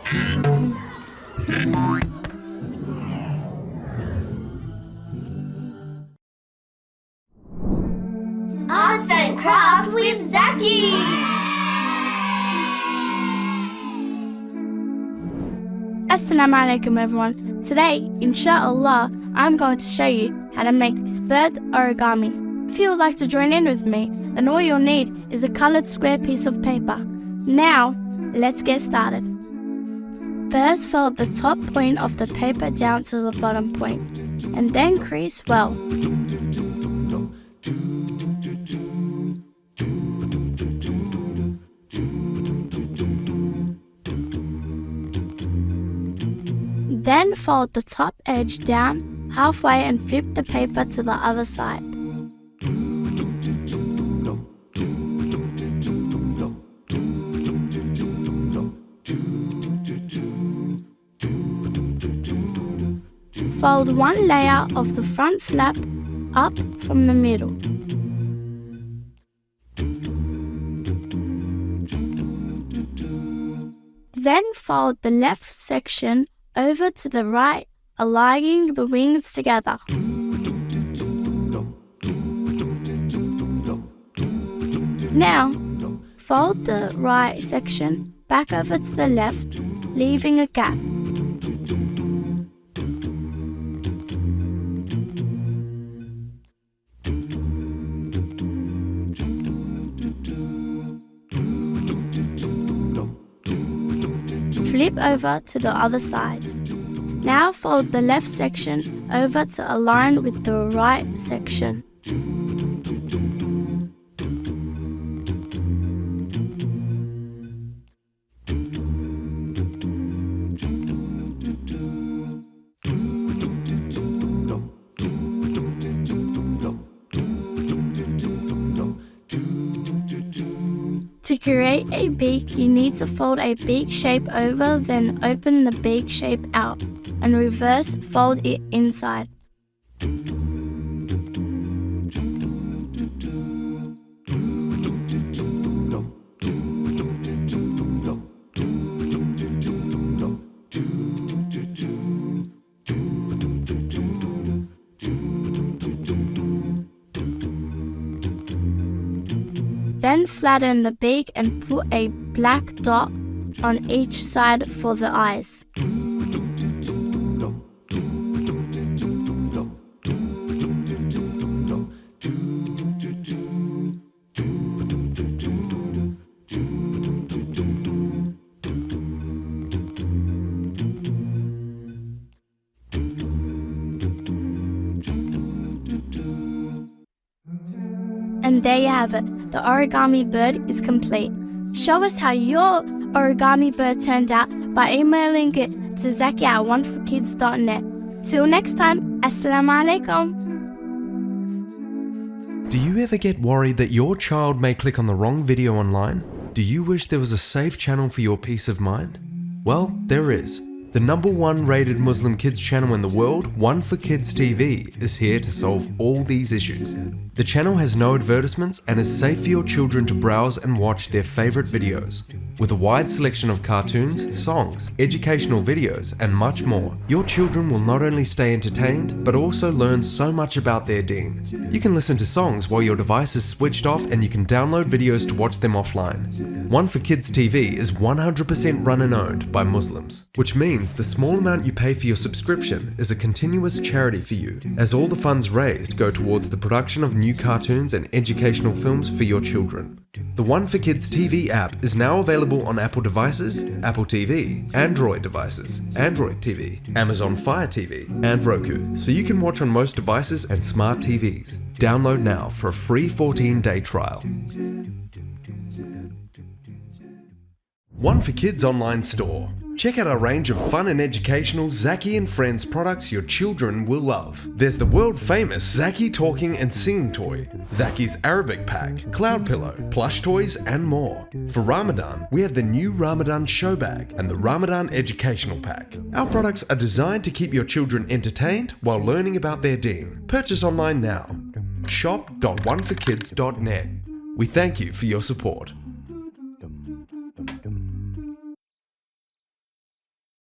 Arts and Craft with Zaki! Assalamu alaikum everyone. Today, inshallah, I'm going to show you how to make this bird origami. If you would like to join in with me, then all you'll need is a coloured square piece of paper. Now, let's get started. First, fold the top point of the paper down to the bottom point, and then crease well. Then fold the top edge down halfway and flip the paper to the other side. Fold one layer of the front flap up from the middle. Then fold the left section over to the right, aligning the wings together. Now, fold the right section back over to the left, leaving a gap. Flip over to the other side. Now fold the left section over to align with the right section. To create a beak, you need to fold a beak shape over, then open the beak shape out, and reverse fold it inside. Then flatten the beak and put a black dot on each side for the eyes. And there you have it. The origami bird is complete. Show us how your origami bird turned out by emailing it to Zaki at One4kids.net. Till next time, Assalamu alaikum. Do you ever get worried that your child may click on the wrong video online? Do you wish there was a safe channel for your peace of mind? Well, there is. The #1 rated Muslim kids channel in the world, One4kids TV, is here to solve all these issues. The channel has no advertisements and is safe for your children to browse and watch their favorite videos. With a wide selection of cartoons, songs, educational videos, and much more, your children will not only stay entertained, but also learn so much about their deen. You can listen to songs while your device is switched off, and you can download videos to watch them offline. One4kids TV is 100% run and owned by Muslims, which means the small amount you pay for your subscription is a continuous charity for you, as all the funds raised go towards the production of new cartoons and educational films for your children. The One4kids TV app is now available on Apple devices, Apple TV, Android devices, Android TV, Amazon Fire TV, and Roku, so you can watch on most devices and smart TVs. Download now for a free 14-day trial. One4kids online store. Check out our range of fun and educational Zaki and Friends products your children will love. There's the world famous Zaki talking and singing toy, Zaki's Arabic pack, cloud pillow, plush toys, and more. For Ramadan, we have the new Ramadan show bag and the Ramadan educational pack. Our products are designed to keep your children entertained while learning about their deen. Purchase online now. Shop.one4kids.net. We thank you for your support.